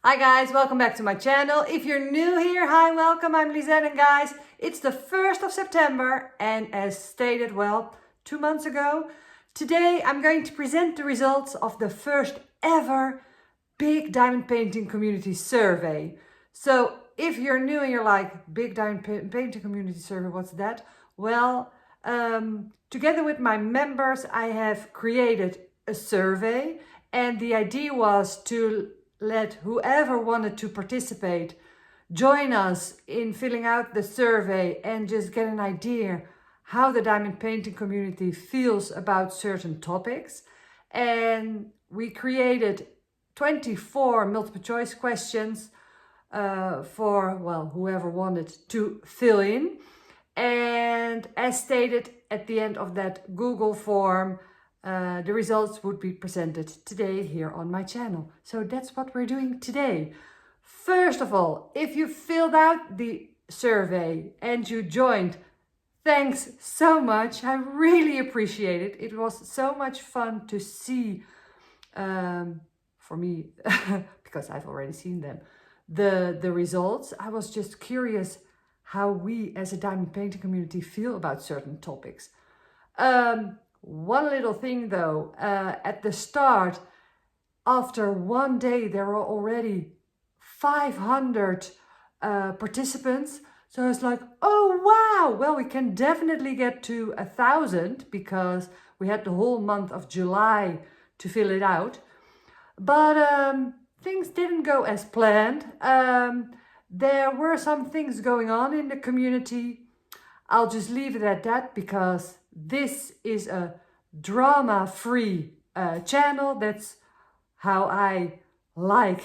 Hi guys, welcome back to my channel. If you're new here, hi, welcome, I'm Lisette, and guys, it's the 1st of September and as stated, 2 months ago, today I'm going to present the results of the first ever Big Diamond Painting Community Survey. So if you're new and you're like, Big Diamond Painting Community Survey, what's that? Well, together with my members, I have created a survey, and the idea was to let whoever wanted to participate join us in filling out the survey and just get an idea how the diamond painting community feels about certain topics. And we created 24 multiple choice questions for whoever wanted to fill in. And as stated at the end of that Google form, the results would be presented today here on my channel. So that's what we're doing today. First of all, if you filled out the survey and you joined, thanks so much. I really appreciate it. It was so much fun to see, for me, because I've already seen them, the results. I was just curious how we as a diamond painting community feel about certain topics. One little thing though, at the start, after one day, there were already 500 participants. So I was like, oh wow, well, we can definitely get to 1,000 because we had the whole month of July to fill it out. But things didn't go as planned. There were some things going on in the community. I'll just leave it at that because this is a drama-free channel. That's how I like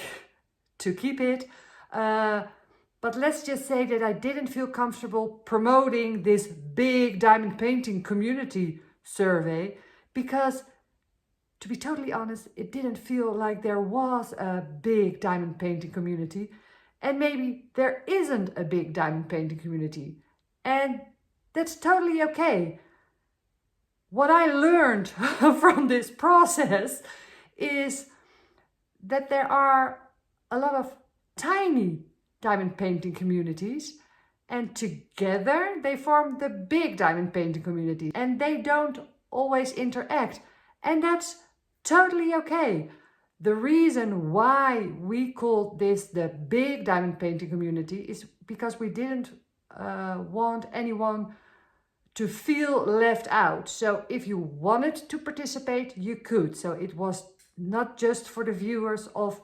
to keep it. But let's just say that I didn't feel comfortable promoting this big diamond painting community survey because, to be totally honest, it didn't feel like there was a big diamond painting community, and maybe there isn't a big diamond painting community, and that's totally okay. What I learned from this process is that there are a lot of tiny diamond painting communities, and together they form the big diamond painting community, and they don't always interact, and that's totally okay. The reason why we called this the big diamond painting community is because we didn't want anyone to feel left out. So if you wanted to participate, you could. So it was not just for the viewers of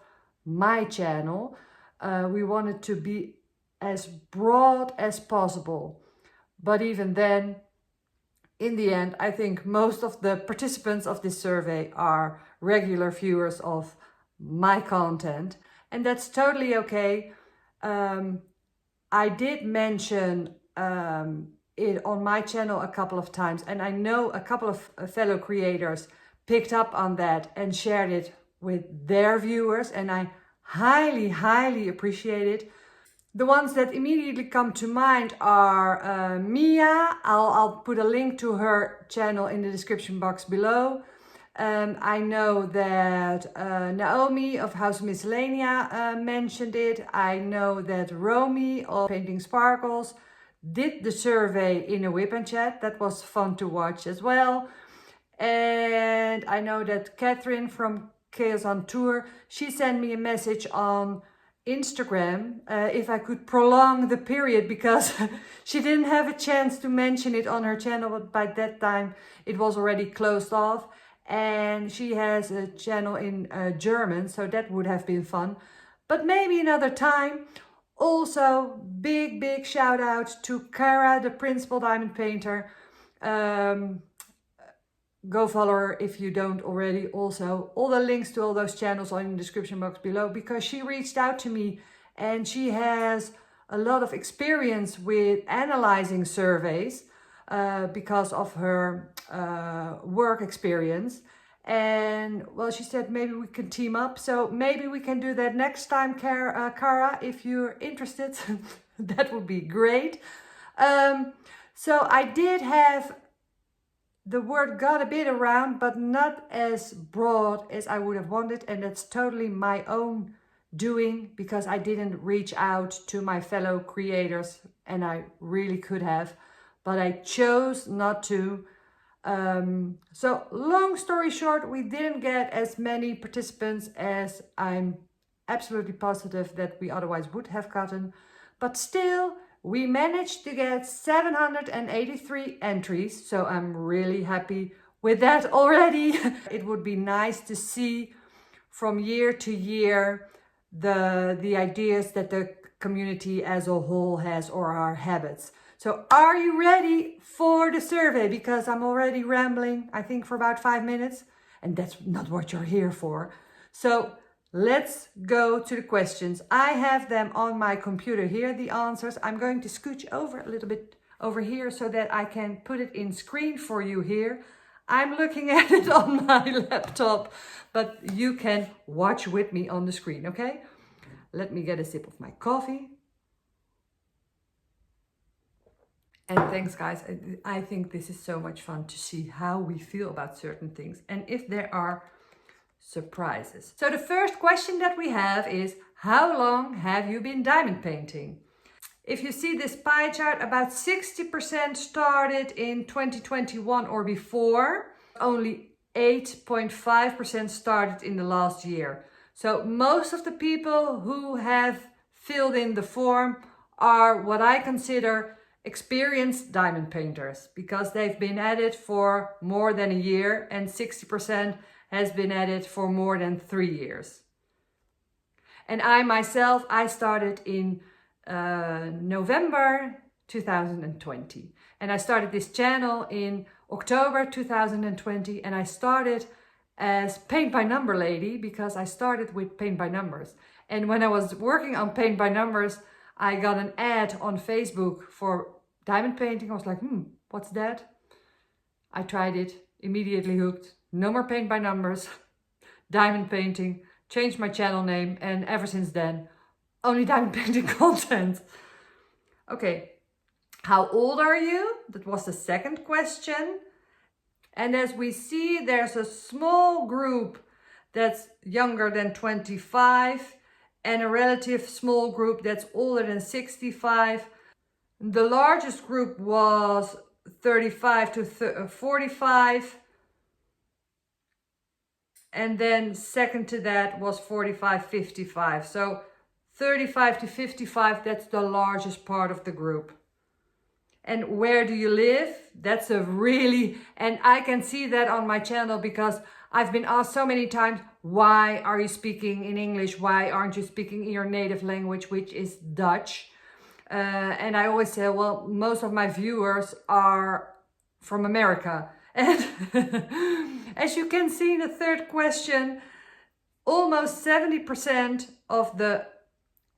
my channel. We wanted to be as broad as possible. But even then, in the end, I think most of the participants of this survey are regular viewers of my content, and that's totally okay. I did mention it on my channel a couple of times, and I know a couple of fellow creators picked up on that and shared it with their viewers, and I highly appreciate it. The ones that immediately come to mind are Mia. I'll put a link to her channel in the description box below. I know that Naomi of House Miscellanea mentioned it. I know that Romi of Painting Sparkles did the survey in a whip and chat. That was fun to watch as well. And I know that Catrin from Chaos on Tour, she sent me a message on Instagram if I could prolong the period because she didn't have a chance to mention it on her channel, but by that time it was already closed off, and she has a channel in German, so that would have been fun, but maybe another time. Also, big shout out to Cara, the principal diamond painter. Go follow her if you don't already. Also, all the links to all those channels are in the description box below, because she reached out to me and she has a lot of experience with analyzing surveys because of her work experience. And well, she said maybe we can team up. So maybe we can do that next time, Cara, if you're interested. That would be great. So I did have, the word got a bit around, but not as broad as I would have wanted, and that's totally my own doing because I didn't reach out to my fellow creators, and I really could have, but I chose not to. So long story short, we didn't get as many participants as I'm absolutely positive that we otherwise would have gotten, but still we managed to get 783 entries, so I'm really happy with that already. It would be nice to see from year to year the ideas that the community as a whole has, or our habits. So are you ready for the survey? Because I'm already rambling, I think, for about 5 minutes, and that's not what you're here for. So let's go to the questions. I have them on my computer here, the answers. I'm going to scooch over a little bit over here so that I can put it in screen for you here. I'm looking at it on my laptop, but you can watch with me on the screen, okay? Let me get a sip of my coffee. And thanks, guys. I think this is so much fun to see how we feel about certain things and if there are surprises. So the first question that we have is, how long have you been diamond painting? If you see this pie chart, about 60% started in 2021 or before. Only 8.5% started in the last year. So most of the people who have filled in the form are what I consider experienced diamond painters, because they've been at it for more than a year, and 60% has been at it for more than 3 years. And I myself, I started in November 2020, and I started this channel in October 2020, and I started as paint by number lady because I started with paint by numbers. And when I was working on paint by numbers, I got an ad on Facebook for diamond painting. I was like, what's that? I tried it, immediately hooked. No more paint by numbers, diamond painting, changed my channel name, and ever since then, only diamond painting content. Okay, how old are you? That was the second question. And as we see, there's a small group that's younger than 25 and a relative small group that's older than 65. The largest group was 35 to 45. And then second to that was 45, 55. So 35 to 55, that's the largest part of the group. And where do you live? That's a really, and I can see that on my channel because I've been asked so many times, why are you speaking in English? Why aren't you speaking in your native language, which is Dutch? And I always say, well, most of my viewers are from America. And as you can see in the third question, almost 70% of the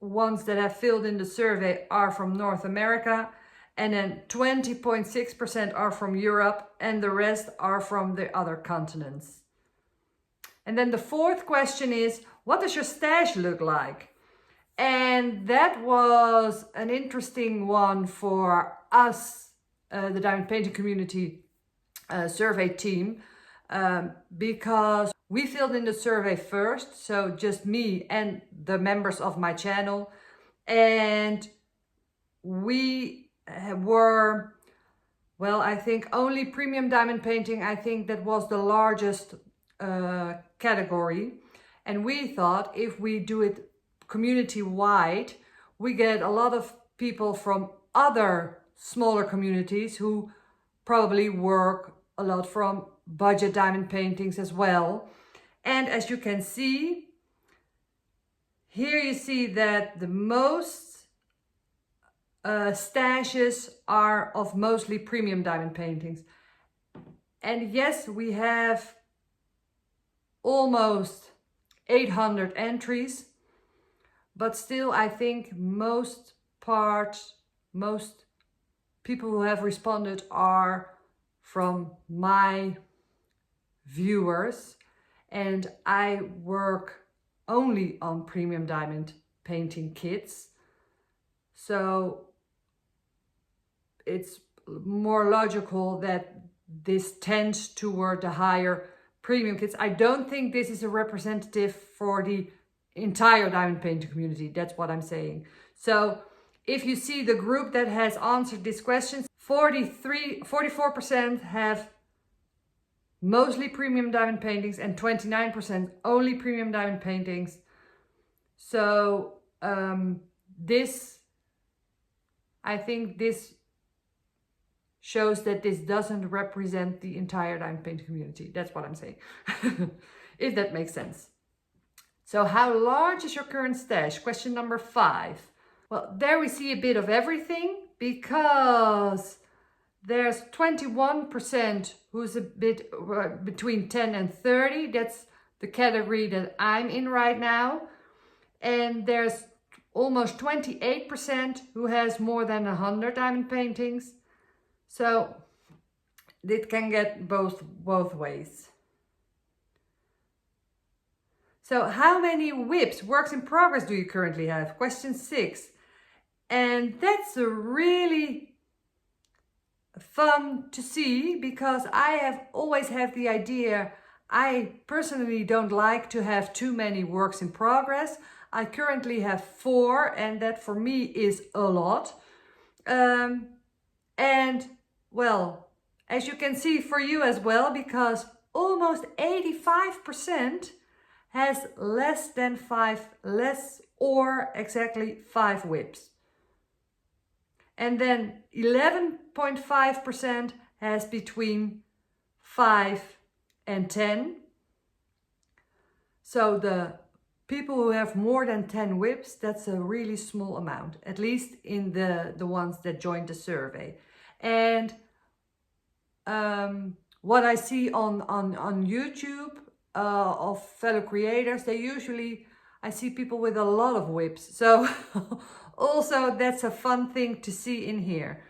ones that have filled in the survey are from North America, and then 20.6% are from Europe, and the rest are from the other continents. And then the fourth question is, what does your stash look like? And that was an interesting one for us, the diamond painting community survey team, because we filled in the survey first, so just me and the members of my channel, and we were, well, I think only premium diamond painting, I think that was the largest category. And we thought if we do it community-wide, we get a lot of people from other smaller communities who probably work a lot from budget diamond paintings as well. And as you can see, here you see that the most stashes are of mostly premium diamond paintings. And yes, we have almost 800 entries, but still I think most people who have responded are from my viewers, and I work only on premium diamond painting kits, so it's more logical that this tends toward the higher premium kits. I don't think this is a representative for the entire diamond painting community. That's what I'm saying. So if you see the group that has answered these questions, 44% have mostly premium diamond paintings and 29% only premium diamond paintings. So I think this shows that this doesn't represent the entire diamond painting community. That's what I'm saying, if that makes sense. So how large is your current stash? Question number 5. Well, there we see a bit of everything, because there's 21% who's a bit between 10 and 30. That's the category that I'm in right now. And there's almost 28% who has more than 100 diamond paintings. So it can get both ways. So how many WIPs, works in progress, do you currently have? Question 6. And that's a really fun to see, because I always have the idea, I personally don't like to have too many works in progress. I currently have 4, and that for me is a lot. And well, as you can see for you as well, because almost 85% has less than 5, or exactly 5 WIPs. And then 11.5% has between 5 and 10. So the people who have more than 10 WIPs, that's a really small amount, at least in the ones that joined the survey. And what I see on YouTube of fellow creators, I see people with a lot of WIPs. So also that's a fun thing to see in here.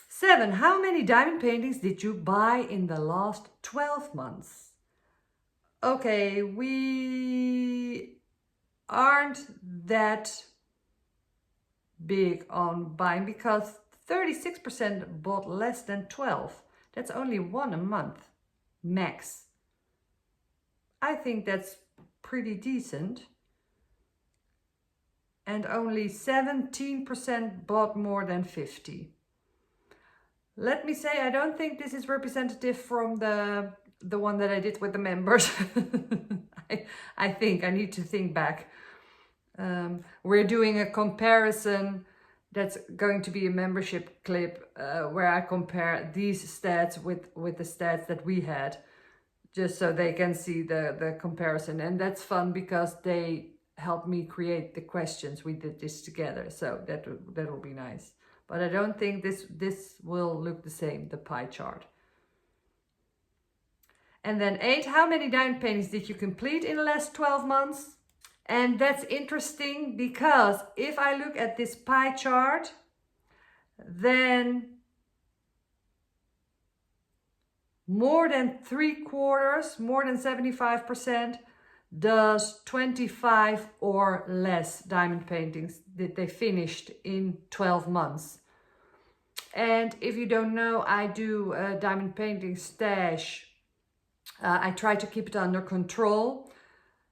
7, how many diamond paintings did you buy in the last 12 months? Okay, we aren't that big on buying, because 36% bought less than 12. That's only 1 a month, max. I think that's pretty decent. And only 17% bought more than 50. Let me say, I don't think this is representative from the one that I did with the members. I think I need to think back. We're doing a comparison. That's going to be a membership clip where I compare these stats with the stats that we had, just so they can see the comparison. And that's fun, because they helped me create the questions. We did this together, so that will be nice. But I don't think this will look the same, the pie chart. And then 8, how many diamond paintings did you complete in the last 12 months? And that's interesting, because if I look at this pie chart, then more than 3/4, more than 75%, does 25 or less diamond paintings that they finished in 12 months. And if you don't know, I do a diamond painting stash. I try to keep it under control.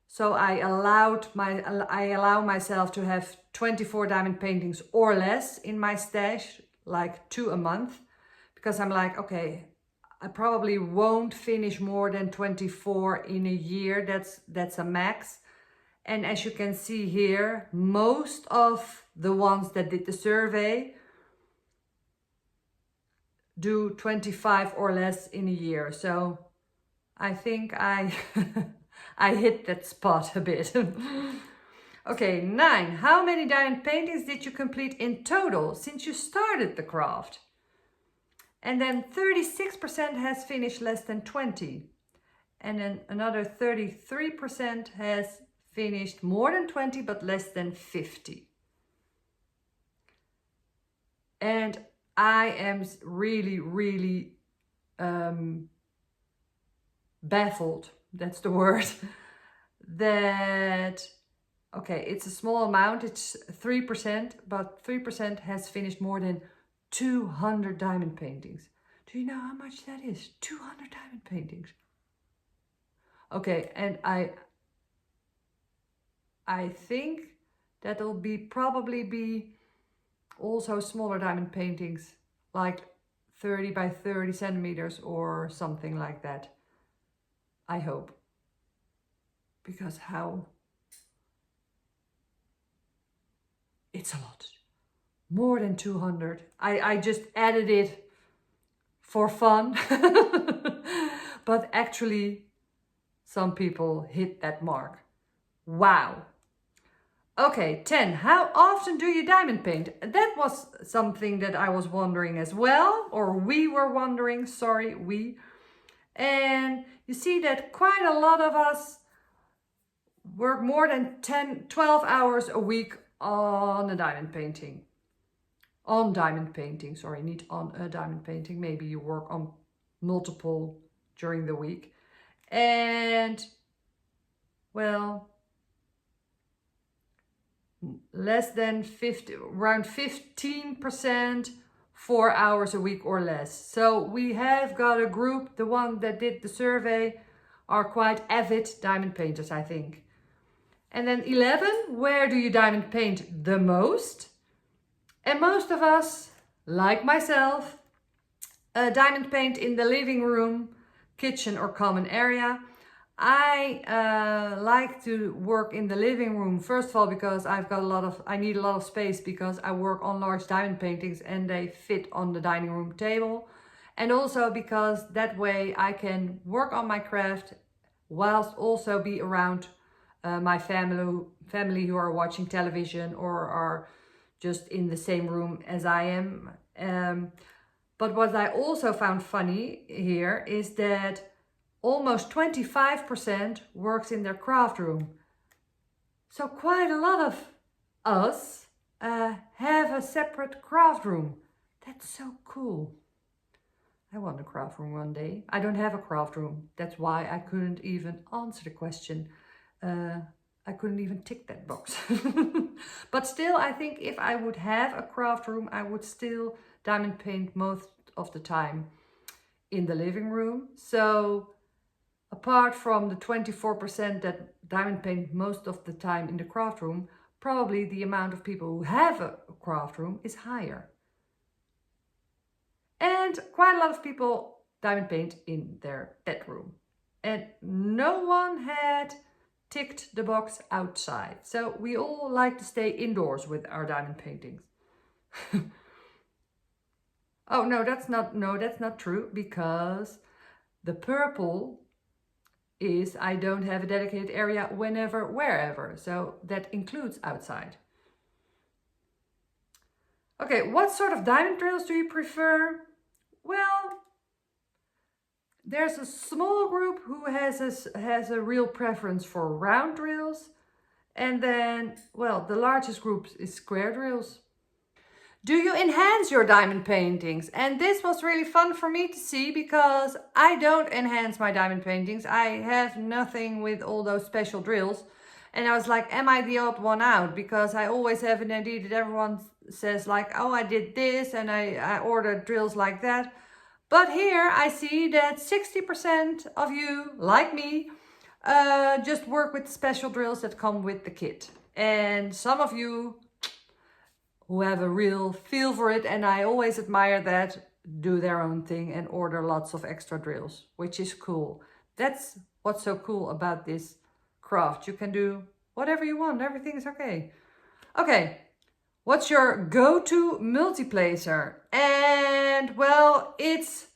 So I allow myself to have 24 diamond paintings or less in my stash, like 2 a month, because I'm like, okay, I probably won't finish more than 24 in a year. That's a max. And as you can see here, most of the ones that did the survey do 25 or less in a year. So I think I hit that spot a bit. Okay, 9. How many diamond paintings did you complete in total since you started the craft? And then 36% has finished less than 20. And then another 33% has finished more than 20 but less than 50. And I am really, really baffled, that's the word, that, okay, it's a small amount, it's 3%, but 3% has finished more than 200 diamond paintings. Do you know how much that is? 200 diamond paintings. Okay, and I think that'll probably be also smaller diamond paintings, like 30 by 30 centimeters or something like that. I hope. Because it's a lot. More than 200. I just added it for fun. But actually, some people hit that mark. Wow. Okay, 10. How often do you diamond paint? That was something that I was wondering as well, or we were wondering, sorry, we. And you see that quite a lot of us work more than 10, 12 hours a week on a diamond painting. On diamond painting, sorry, not on a diamond painting. Maybe you work on multiple during the week. And, well, less than 50, around 15%, 4 hours a week or less. So we have got a group, the one that did the survey, are quite avid diamond painters, I think. And then 11, where do you diamond paint the most? And most of us, like myself, diamond paint in the living room, kitchen or common area. I like to work in the living room, first of all, because I need a lot of space because I work on large diamond paintings and they fit on the dining room table. And also because that way I can work on my craft whilst also be around my family who are watching television or are just in the same room as I am. But what I also found funny here is that almost 25% works in their craft room. So quite a lot of us have a separate craft room. That's so cool. I want a craft room one day. I don't have a craft room. That's why I couldn't even answer the question. I couldn't even tick that box. But still, I think if I would have a craft room, I would still diamond paint most of the time in the living room. So apart from the 24% that diamond paint most of the time in the craft room, probably the amount of people who have a craft room is higher. And quite a lot of people diamond paint in their bedroom. And no one had ticked the box outside. So we all like to stay indoors with our diamond paintings. Oh, no, that's not true, because the purple is I don't have a dedicated area whenever, wherever. So that includes outside. Okay, what sort of diamond drills do you prefer? Well, there's a small group who has a real preference for round drills. And then, well, the largest group is square drills. Do you enhance your diamond paintings? And this was really fun for me to see, because I don't enhance my diamond paintings. I have nothing with all those special drills. And I was like, am I the odd one out? Because I always have an idea that everyone says like, oh, I did this and I ordered drills like that. But here I see that 60% of you, like me, just work with special drills that come with the kit. And some of you who have a real feel for it, and I always admire that, do their own thing and order lots of extra drills, which is cool. That's what's so cool about this craft. You can do whatever you want. Everything is okay. Okay, what's your go-to multi-placer? And well, it's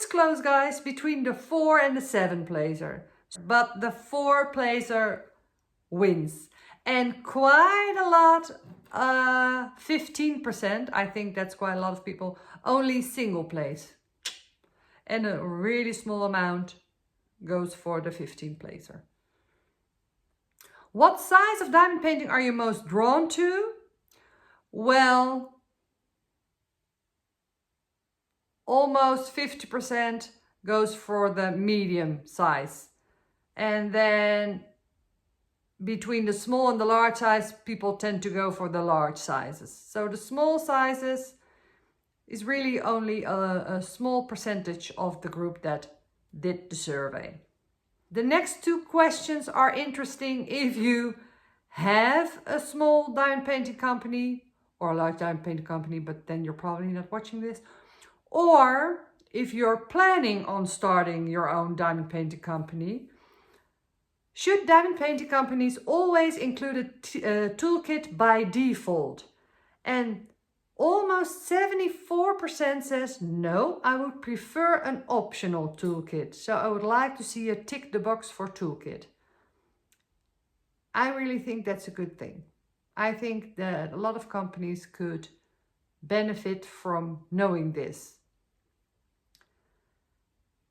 close, guys, between the 4 and the 7 placer. But the 4 placer wins. And quite a lot, 15%, I think that's quite a lot of people, only single place. And a really small amount goes for the 15 placer. What size of diamond painting are you most drawn to? Well, almost 50% goes for the medium size. And then between the small and the large size, people tend to go for the large sizes. So the small sizes is really only a small percentage of the group that did the survey. The next 2 questions are interesting if you have a small diamond painting company or a large diamond painting company, but then you're probably not watching this. Or if you're planning on starting your own diamond painting company, should diamond painting companies always include a toolkit by default? And almost 74% says no, I would prefer an optional toolkit. So I would like to see a tick the box for toolkit. I really think that's a good thing. I think that a lot of companies could benefit from knowing this.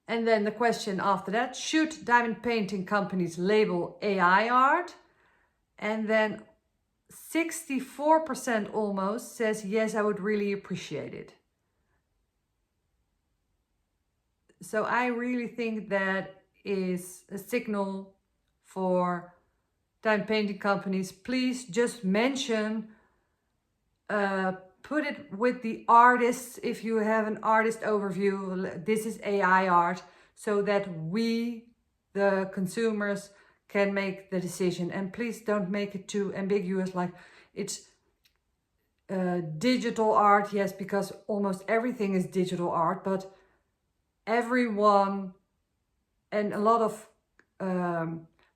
And then the question after that, should diamond painting companies label AI art? And then 64% almost says, yes, I would really appreciate it. So I really think that is a signal for diamond painting companies. Please just mention, put it with the artists. If you have an artist overview, this is AI art, so that we, the consumers, can make the decision. And please don't make it too ambiguous, like it's digital art. Yes, because almost everything is digital art, but everyone and a lot of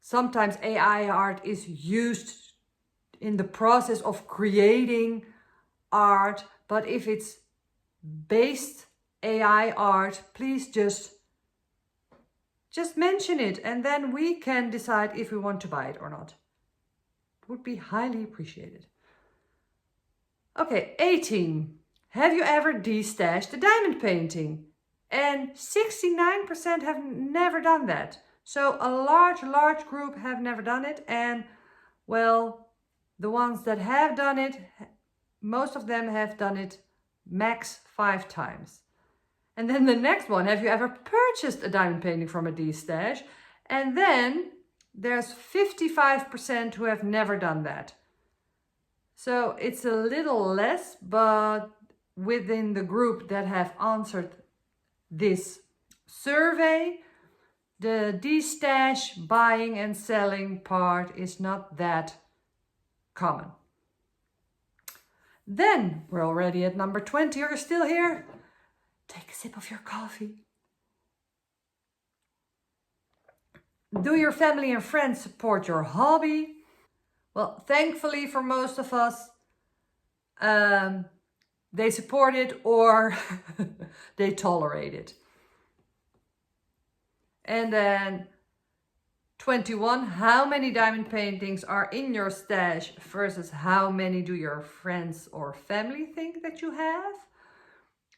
sometimes AI art is used in the process of creating art. But if it's based AI art, please just mention it, and then we can decide if we want to buy it or not. It would be highly appreciated. Okay, 18. Have you ever destashed a diamond painting? And 69% have never done that. So a large group have never done it. And well, the ones that have done it, most of them have done it max 5 times. And then the next one, have you ever purchased a diamond painting from a destash? And then there's 55% who have never done that. So it's a little less, but within the group that have answered this survey, the destash buying and selling part is not that common. Then we're already at number 20. Are you still here? Take a sip of your coffee. Do your family and friends support your hobby? Well, thankfully for most of us, they support it or they tolerate it. And then 21, how many diamond paintings are in your stash versus how many do your friends or family think that you have?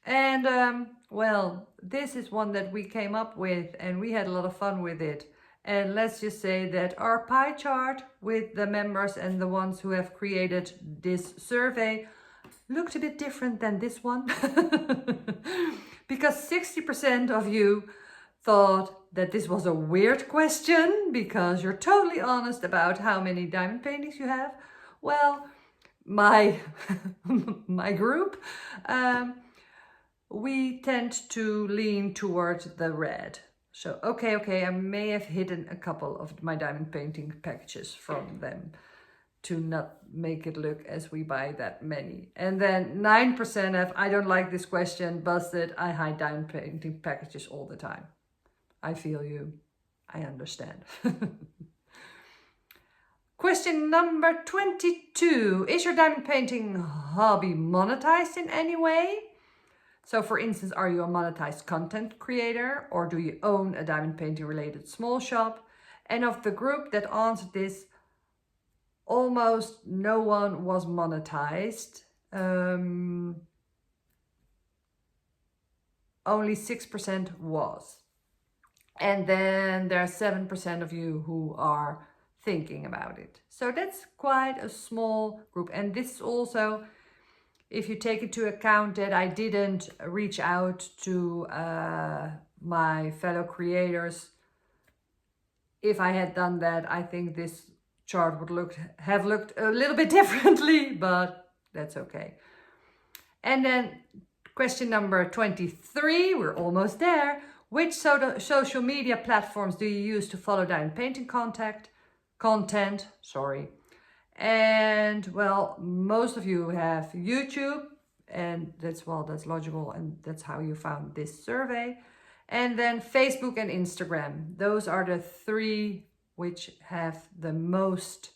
And well, this is one that we came up with and we had a lot of fun with it. And let's just say that our pie chart with the members and the ones who have created this survey looked a bit different than this one. Because 60% of you thought that this was a weird question because you're totally honest about how many diamond paintings you have. Well, my group, we tend to lean towards the red. So, okay, I may have hidden a couple of my diamond painting packages from them to not make it look as we buy that many. And then 9% have, I don't like this question, busted, I hide diamond painting packages all the time. I feel you, I understand. Question number 22. Is your diamond painting hobby monetized in any way? So for instance, are you a monetized content creator or do you own a diamond painting related small shop? And of the group that answered this, almost no one was monetized. Only 6% was. And then there are 7% of you who are thinking about it. So that's quite a small group. And this is also, if you take into account that I didn't reach out to my fellow creators, if I had done that, I think this chart would have looked a little bit differently, but that's okay. And then question number 23, we're almost there. Which social media platforms do you use to follow diamond painting content? And well, most of you have YouTube, and that's logical, and that's how you found this survey. And then Facebook and Instagram. Those are the three which have the most,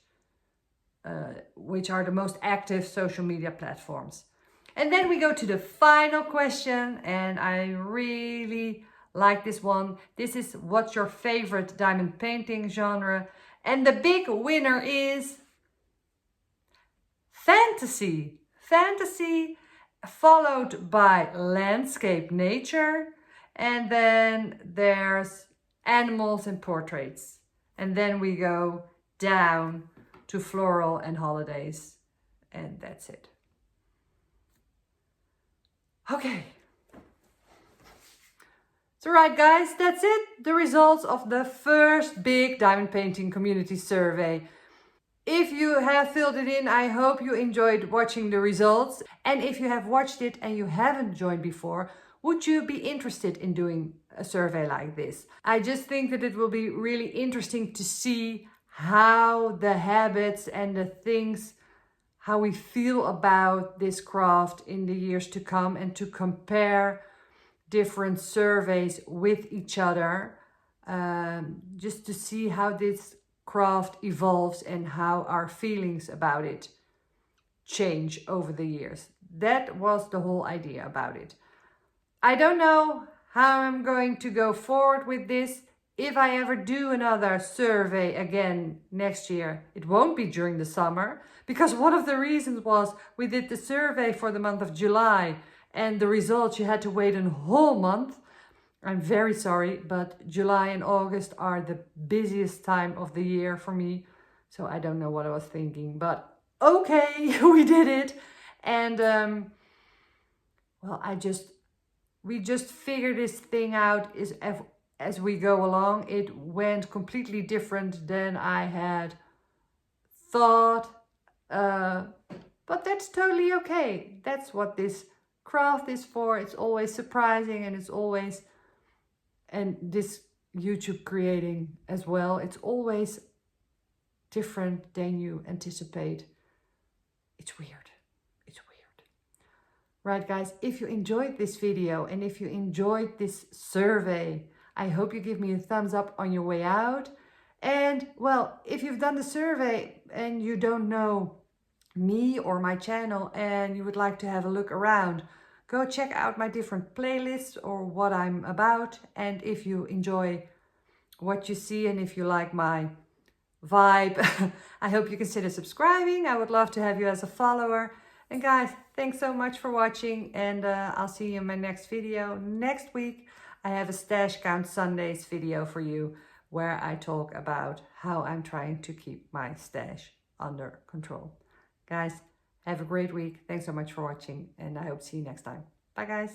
which are the most active social media platforms. And then we go to the final question, and I really like this one. This is, what's your favorite diamond painting genre? And the big winner is fantasy. Fantasy, followed by landscape, nature, and then there's animals and portraits. And then we go down to floral and holidays, and that's it. Okay. So right guys, that's it. The results of the first big diamond painting community survey. If you have filled it in, I hope you enjoyed watching the results. And if you have watched it and you haven't joined before, would you be interested in doing a survey like this? I just think that it will be really interesting to see how the habits and the things, how we feel about this craft in the years to come, and to compare different surveys with each other, just to see how this craft evolves and how our feelings about it change over the years. That was the whole idea about it. I don't know how I'm going to go forward with this. If I ever do another survey again next year, it won't be during the summer, because one of the reasons was we did the survey for the month of July, and the results, you had to wait a whole month. I'm very sorry, but July and August are the busiest time of the year for me. So I don't know what I was thinking, but okay, we did it. And well, we just figured this thing out as we go along. It went completely different than I had thought, but that's totally okay. That's what this craft is for. It's always surprising, and it's always, and this YouTube creating as well, it's always different than you anticipate. It's weird. It's weird. Right guys, if you enjoyed this video and if you enjoyed this survey, I hope you give me a thumbs up on your way out. And well, if you've done the survey and you don't know me or my channel and you would like to have a look around, go check out my different playlists or what I'm about. And if you enjoy what you see and if you like my vibe, I hope you consider subscribing. I would love to have you as a follower. And guys, thanks so much for watching, and I'll see you in my next video. Next week, I have a Stash Count Sundays video for you where I talk about how I'm trying to keep my stash under control. Guys, have a great week. Thanks so much for watching, and I hope to see you next time. Bye, guys.